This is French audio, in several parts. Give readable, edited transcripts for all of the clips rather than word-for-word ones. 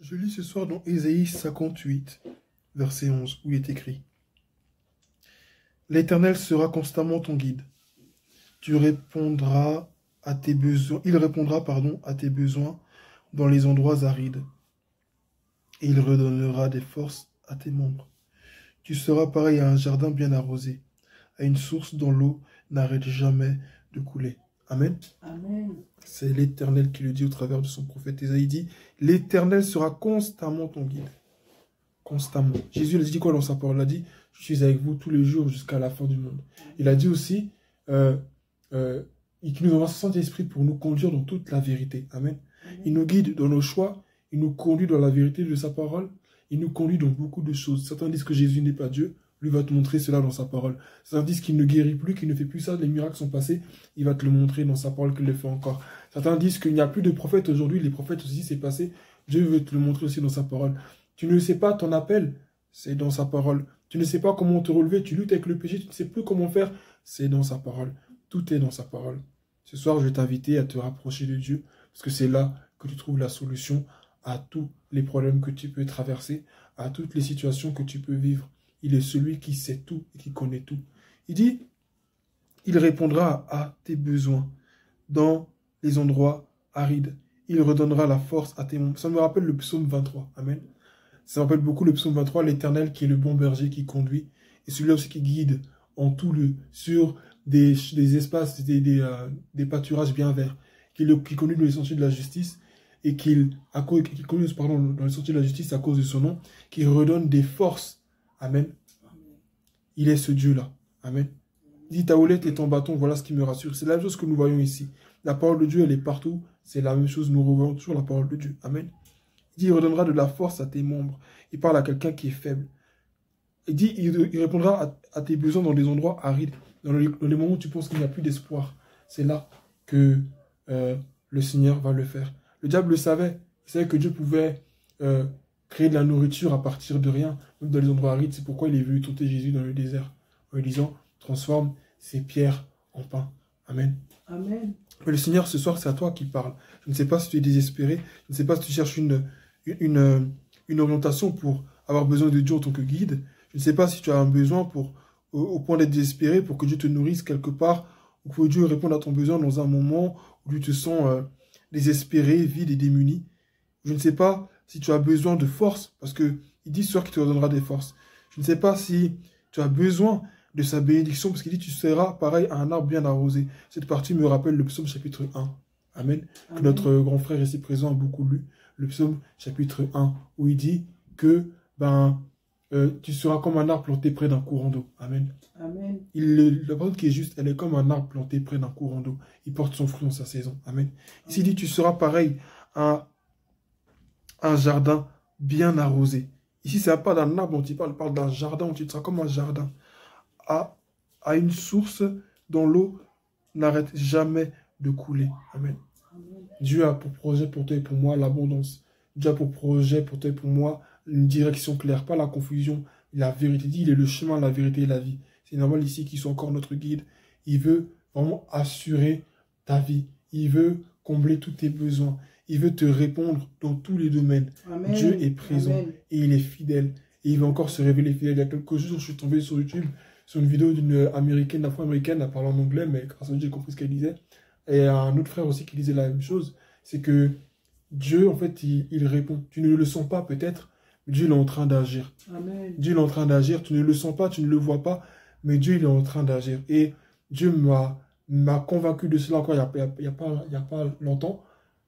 Je lis ce soir dans Ésaïe 58, verset 11, où il est écrit: L'Éternel sera constamment ton guide. Tu répondras à tes besoins, il répondra, à tes besoins dans les endroits arides. Et il redonnera des forces à tes membres. Tu seras pareil à un jardin bien arrosé, à une source dont l'eau n'arrête jamais de couler. Amen. Amen. C'est l'Éternel qui le dit au travers de son prophète Ésaïe. Il dit: l'Éternel sera constamment ton guide. Constamment. Jésus a dit quoi dans sa parole? Il a dit: je suis avec vous tous les jours jusqu'à la fin du monde. Il a dit aussi qu'il nous envoie son Saint-Esprit pour nous conduire dans toute la vérité. Amen. Il nous guide dans nos choix, il nous conduit dans la vérité de sa parole, il nous conduit dans beaucoup de choses. Certains disent que Jésus n'est pas Dieu, lui va te montrer cela dans sa parole. Certains disent qu'il ne guérit plus, qu'il ne fait plus ça, les miracles sont passés, il va te le montrer dans sa parole qu'il le fait encore. Certains disent qu'il n'y a plus de prophètes aujourd'hui, les prophètes aussi c'est passé, Dieu veut te le montrer aussi dans sa parole. Tu ne sais pas ton appel, c'est dans sa parole. Tu ne sais pas comment te relever, tu luttes avec le péché, tu ne sais plus comment faire, c'est dans sa parole. Tout est dans sa parole. Ce soir, je vais t'inviter à te rapprocher de Dieu, parce que c'est là que tu trouves la solution à tous les problèmes que tu peux traverser, à toutes les situations que tu peux vivre. Il est celui qui sait tout et qui connaît tout. Il dit: il répondra à tes besoins dans les endroits arides. Il redonnera la force à tes membres. Ça me rappelle le psaume 23. Amen. Ça me rappelle beaucoup le psaume 23, l'Éternel qui est le bon berger qui conduit, et celui-là aussi qui guide en tout lieu, sur des espaces, des pâturages bien verts, qui conduit dans les sentiers de la justice, et qui conduit dans les sentiers de la justice à cause de son nom, qui redonne des forces. Amen. Il est ce Dieu-là. Amen. Il dit: ta houlette et ton bâton, voilà ce qui me rassure. C'est la même chose que nous voyons ici. La parole de Dieu, elle est partout. C'est la même chose. Nous revoyons toujours la parole de Dieu. Amen. Il dit: il redonnera de la force à tes membres. Il parle à quelqu'un qui est faible. Il dit: il répondra à tes besoins dans des endroits arides. Dans les moments où tu penses qu'il n'y a plus d'espoir. C'est là que le Seigneur va le faire. Le diable le savait. Il savait que Dieu pouvait créer de la nourriture à partir de rien, même dans les endroits arides. C'est pourquoi il est venu tenter Jésus dans le désert, en lui disant: transforme ces pierres en pain. Amen. Amen. Mais le Seigneur, ce soir, c'est à toi qui parle. Je ne sais pas si tu es désespéré, je ne sais pas si tu cherches une orientation pour avoir besoin de Dieu en tant que guide. Je ne sais pas si tu as un besoin au point d'être désespéré, pour que Dieu te nourrisse quelque part, ou que Dieu réponde à ton besoin dans un moment où tu te sens désespéré, vide et démuni. Je ne sais pas si tu as besoin de force, parce qu'il dit ce soir qu'il te redonnera des forces. Je ne sais pas si tu as besoin de sa bénédiction, parce qu'il dit: tu seras pareil à un arbre bien arrosé. Cette partie me rappelle le psaume chapitre 1. Amen. Que notre grand frère ici présent a beaucoup lu. Le psaume chapitre 1, où il dit que tu seras comme un arbre planté près d'un courant d'eau. Amen. Amen. La parole qui est juste, elle est comme un arbre planté près d'un courant d'eau. Il porte son fruit en sa saison. Amen. Ici, il dit: tu seras pareil à un jardin bien arrosé. Ici, ça ne parle pas d'un arbre dont il parle d'un jardin où tu seras comme un jardin. À une source dont l'eau n'arrête jamais de couler. Amen. Amen. Dieu a pour projet pour toi et pour moi l'abondance. Dieu a pour projet pour toi et pour moi une direction claire, pas la confusion, la vérité. Il dit: il est le chemin, la vérité et la vie. C'est normal ici qu'il soit encore notre guide. Il veut vraiment assurer ta vie. Il veut combler tous tes besoins. Il veut te répondre dans tous les domaines. Amen. Dieu est présent. Amen. Et il est fidèle. Et il va encore se révéler fidèle. Il y a quelques jours, je suis tombé sur YouTube sur une vidéo d'une américaine, afro-américaine, elle parle en anglais, mais grâce à Dieu, j'ai compris ce qu'elle disait. Et un autre frère aussi qui disait la même chose. C'est que Dieu, en fait, il répond. Tu ne le sens pas peut-être, mais Dieu il est en train d'agir. Amen. Dieu est en train d'agir. Tu ne le sens pas, tu ne le vois pas, mais Dieu il est en train d'agir. Et Dieu m'a convaincu de cela encore il y a pas longtemps,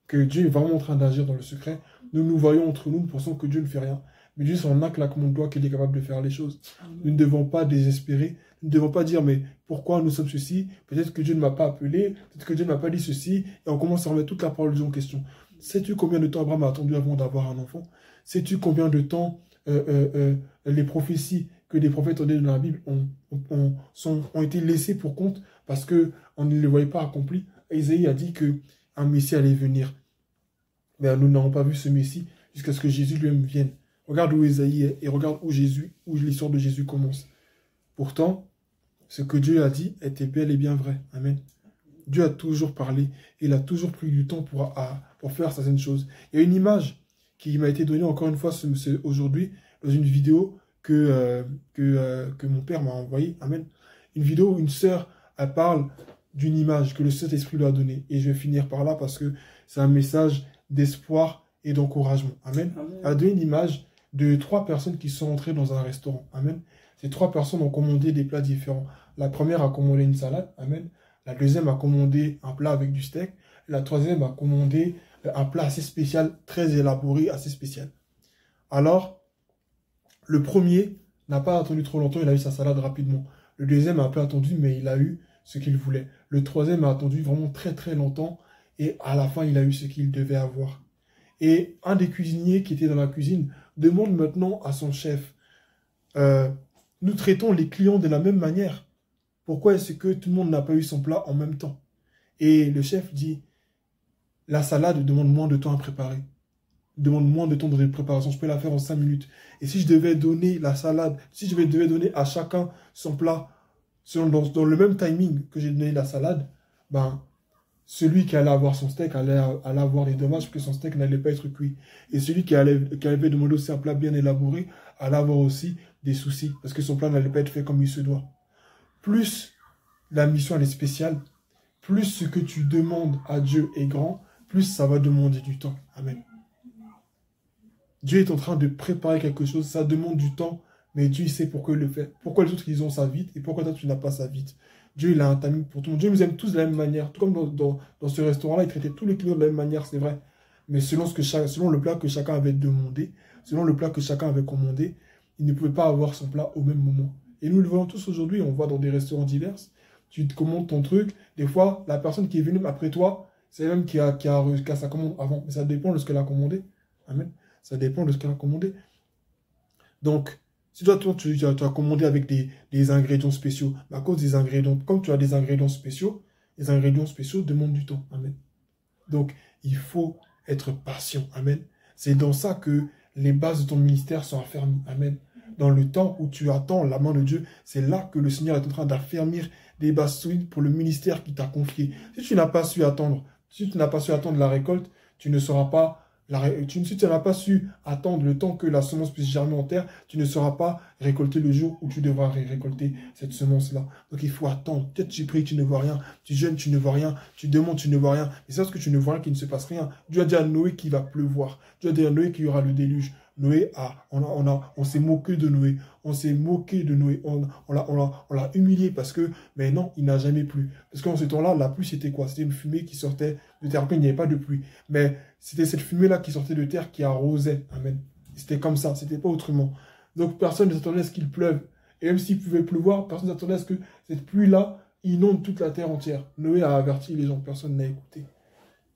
que Dieu est vraiment en train d'agir dans le secret. Nous voyons entre nous pensons que Dieu ne fait rien. Mais Dieu, c'est en un claquement de doigts qu'il est capable de faire les choses. Amen. Nous ne devons pas désespérer. Nous ne devons pas dire: mais pourquoi nous sommes ceci? Peut-être que Dieu ne m'a pas appelé. Peut-être que Dieu ne m'a pas dit ceci. Et on commence à remettre toute la parole de Dieu en question. Sais-tu combien de temps Abraham a attendu avant d'avoir un enfant? Sais-tu combien de temps les prophéties que des prophètes ont données dans la Bible ont été laissées pour compte parce qu'on ne les voyait pas accomplis? Ésaïe a dit qu'un Messie allait venir. Mais nous n'avons pas vu ce Messie jusqu'à ce que Jésus lui-même vienne. Regarde où Ésaïe est et regarde où l'histoire de Jésus commence. Pourtant, ce que Dieu a dit était bel et bien vrai. Amen. Dieu a toujours parlé. Il a toujours pris du temps pour faire certaines choses. Il y a une image qui m'a été donné encore une fois aujourd'hui dans une vidéo que mon père m'a envoyée. Amen. Une vidéo où une sœur, elle parle d'une image que le Saint-Esprit lui a donnée. Et je vais finir par là parce que c'est un message d'espoir et d'encouragement. Amen. Amen. Elle a donné une image de 3 personnes qui sont entrées dans un restaurant. Amen. Ces 3 personnes ont commandé des plats différents. La première a commandé une salade. Amen. La deuxième a commandé un plat avec du steak. La troisième a commandé un plat assez spécial, très élaboré, assez spécial. Alors, le premier n'a pas attendu trop longtemps, il a eu sa salade rapidement. Le deuxième a un peu attendu, mais il a eu ce qu'il voulait. Le troisième a attendu vraiment très très longtemps et à la fin, il a eu ce qu'il devait avoir. Et un des cuisiniers qui était dans la cuisine demande maintenant à son chef, nous traitons les clients de la même manière. Pourquoi est-ce que tout le monde n'a pas eu son plat en même temps? Et le chef dit, la salade demande moins de temps à préparer. Demande moins de temps de préparation. Je peux la faire en 5 minutes. Et si je devais donner la salade, si je devais donner à chacun son plat dans le même timing que j'ai donné la salade, ben, celui qui allait avoir son steak allait avoir des dommages parce que son steak n'allait pas être cuit. Et celui qui avait demandé aussi un plat bien élaboré allait avoir aussi des soucis parce que son plat n'allait pas être fait comme il se doit. Plus la mission elle est spéciale, plus ce que tu demandes à Dieu est grand, plus ça va demander du temps. Amen. Dieu est en train de préparer quelque chose, ça demande du temps, mais Dieu il sait pourquoi il le fait. Pourquoi les autres ils ont ça vite et pourquoi toi tu n'as pas ça vite. Dieu il a un timing pour tout le monde. Dieu nous aime tous de la même manière. Tout comme dans ce restaurant-là, il traitait tous les clients de la même manière, c'est vrai. Mais selon le plat que chacun avait demandé, selon le plat que chacun avait commandé, il ne pouvait pas avoir son plat au même moment. Et nous le voyons tous aujourd'hui, on voit dans des restaurants divers, tu te commandes ton truc, des fois la personne qui est venue après toi, c'est elle-même qui a sa commande avant. Mais ça dépend de ce qu'elle a commandé. Amen. Ça dépend de ce qu'elle a commandé. Donc, si toi, tu as commandé avec des ingrédients spéciaux, à cause des ingrédients, comme tu as des ingrédients spéciaux, les ingrédients spéciaux demandent du temps. Amen. Donc, il faut être patient. Amen. C'est dans ça que les bases de ton ministère sont affermies. Amen. Dans le temps où tu attends la main de Dieu, c'est là que le Seigneur est en train d'affermir des bases solides pour le ministère qu'il t'a confié. Si tu n'as pas su attendre, la récolte, tu ne sauras pas si tu n'as pas su attendre le temps que la semence puisse germer en terre, tu ne sauras pas récolter le jour où tu devras récolter cette semence-là. Donc il faut attendre. Peut-être tu pries, tu ne vois rien. Tu jeûnes, tu ne vois rien. Tu demandes, tu ne vois rien. Mais c'est parce que tu ne vois rien qu'il ne se passe rien. Dieu a dit à Noé qu'il va pleuvoir. Dieu a dit à Noé qu'il y aura le déluge. Noé on s'est moqué de Noé. On s'est moqué de Noé. On l'a humilié parce que, mais non, il n'a jamais plu. Parce qu'en ce temps-là, la pluie, c'était quoi? C'était une fumée qui sortait de terre. Il n'y avait pas de pluie. Mais c'était cette fumée-là qui sortait de terre qui arrosait. Amen. C'était comme ça. C'était pas autrement. Donc, personne ne s'attendait à ce qu'il pleuve. Et même s'il pouvait pleuvoir, personne ne s'attendait à ce que cette pluie-là inonde toute la terre entière. Noé a averti les gens. Personne n'a écouté.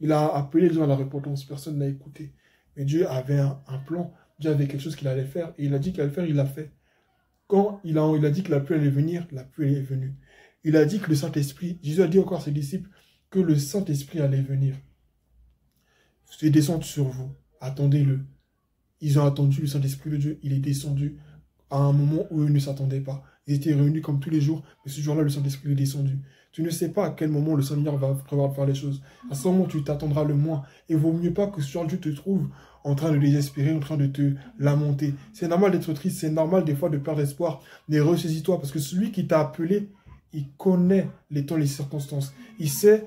Il a appelé les gens à la repentance. Personne n'a écouté. Mais Dieu avait un plan. Dieu avait quelque chose qu'il allait faire. Et il a dit qu'il allait le faire, il l'a fait. Quand il a dit que la pluie allait venir, la pluie est venue. Il a dit que le Saint-Esprit, Jésus a dit encore à ses disciples que le Saint-Esprit allait venir. Il descend sur vous. Attendez-le. Ils ont attendu le Saint-Esprit de Dieu. Il est descendu à un moment où eux ne s'attendaient pas. Ils étaient réunis comme tous les jours, mais ce jour-là, le Saint-Esprit est descendu. Tu ne sais pas à quel moment le Seigneur va prévoir de faire les choses. À ce moment, tu t'attendras le moins. Et il vaut mieux pas que ce jour Dieu te trouve en train de désespérer, en train de te lamenter. C'est normal d'être triste, c'est normal des fois de perdre espoir, mais ressaisis-toi, parce que celui qui t'a appelé, il connaît les temps, les circonstances. Il sait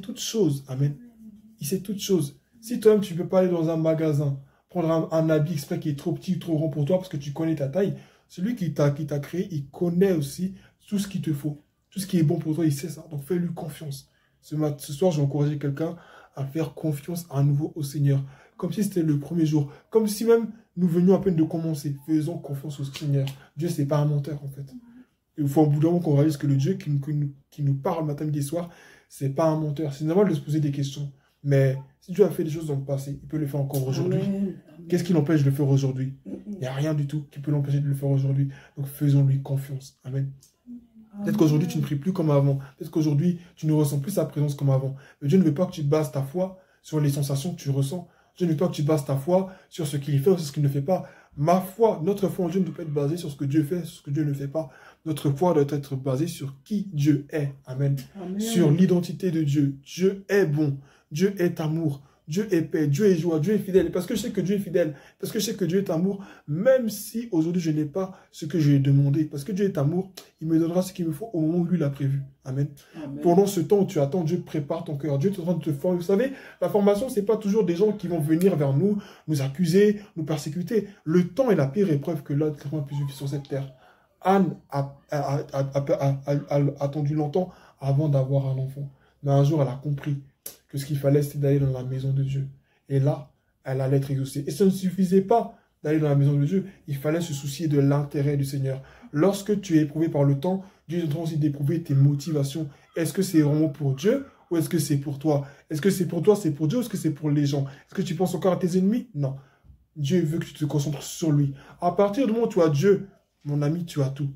toutes choses. Amen. Il sait toutes choses. Si toi-même, tu ne peux pas aller dans un magasin, prendre un habit exprès qui est trop petit, trop grand pour toi, parce que tu connais ta taille, celui qui t'a créé, il connaît aussi tout ce qu'il te faut. Tout ce qui est bon pour toi, il sait ça. Donc, fais-lui confiance. Ce soir, j'ai encouragé quelqu'un à faire confiance à nouveau au Seigneur. Comme si c'était le premier jour. Comme si même nous venions à peine de commencer. Faisons confiance au Seigneur. Dieu, ce n'est pas un menteur, en fait. Il faut au bout d'un moment qu'on réalise que le Dieu qui nous parle matin, midi et soir, ce n'est pas un menteur. C'est normal de se poser des questions. Mais si Dieu a fait des choses dans le passé, il peut le faire encore aujourd'hui. Qu'est-ce qui l'empêche de le faire aujourd'hui? Il n'y a rien du tout qui peut l'empêcher de le faire aujourd'hui. Donc faisons-lui confiance. Amen. Peut-être qu'aujourd'hui, tu ne pries plus comme avant. Peut-être qu'aujourd'hui, tu ne ressens plus sa présence comme avant. Mais Dieu ne veut pas que tu bases ta foi sur les sensations que tu ressens. Dieu ne veut pas que tu bases ta foi sur ce qu'il fait ou sur ce qu'il ne fait pas. Ma foi, notre foi en Dieu ne doit pas être basée sur ce que Dieu fait, sur ce que Dieu ne fait pas. Notre foi doit être basée sur qui Dieu est. Amen. Amen. Sur l'identité de Dieu. Dieu est bon. Dieu est amour. Dieu est paix, Dieu est joie, Dieu est fidèle. Et parce que je sais que Dieu est fidèle, parce que je sais que Dieu est amour, même si aujourd'hui je n'ai pas ce que j'ai demandé, parce que Dieu est amour, il me donnera ce qu'il me faut au moment où lui l'a prévu. Amen. Amen. Pendant ce temps où tu attends, Dieu prépare ton cœur. Dieu est en train de te former. Vous savez, la formation, ce n'est pas toujours des gens qui vont venir vers nous, nous accuser, nous persécuter. Le temps est la pire épreuve que l'être humain puisse vivre sur cette terre. Anne a attendu longtemps avant d'avoir un enfant. Mais un jour, elle a compris que ce qu'il fallait, c'était d'aller dans la maison de Dieu. Et là, elle allait être exaucée. Et ça ne suffisait pas d'aller dans la maison de Dieu. Il fallait se soucier de l'intérêt du Seigneur. Lorsque tu es éprouvé par le temps, Dieu est en train aussi d'éprouver tes motivations. Est-ce que c'est vraiment pour Dieu ou est-ce que c'est pour toi? Est-ce que c'est pour toi, c'est pour Dieu ou est-ce que c'est pour les gens? Est-ce que tu penses encore à tes ennemis? Non. Dieu veut que tu te concentres sur lui. À partir du moment où tu as Dieu, mon ami, tu as tout.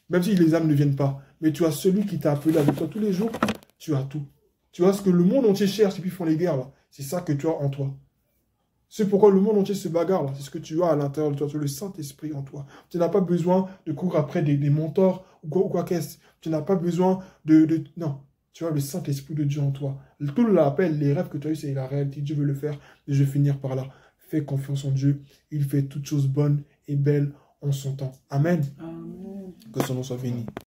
Même si les âmes ne viennent pas. Mais tu as celui qui t'a appelé avec toi tous les jours, tu as tout. Tu vois ce que le monde entier cherche et puis font les guerres là. C'est ça que tu as en toi. C'est pourquoi le monde entier se bagarre là. C'est ce que tu as à l'intérieur de toi. Tu as le Saint-Esprit en toi. Tu n'as pas besoin de courir après des mentors ou quoi qu'est-ce. Tu n'as pas besoin Non. Tu as le Saint-Esprit de Dieu en toi. Tout l'appel, les rêves que tu as eu, c'est la réalité. Dieu veut le faire. Et je vais finir par là. Fais confiance en Dieu. Il fait toutes choses bonnes et belles en son temps. Amen. Amen. Que son nom soit béni.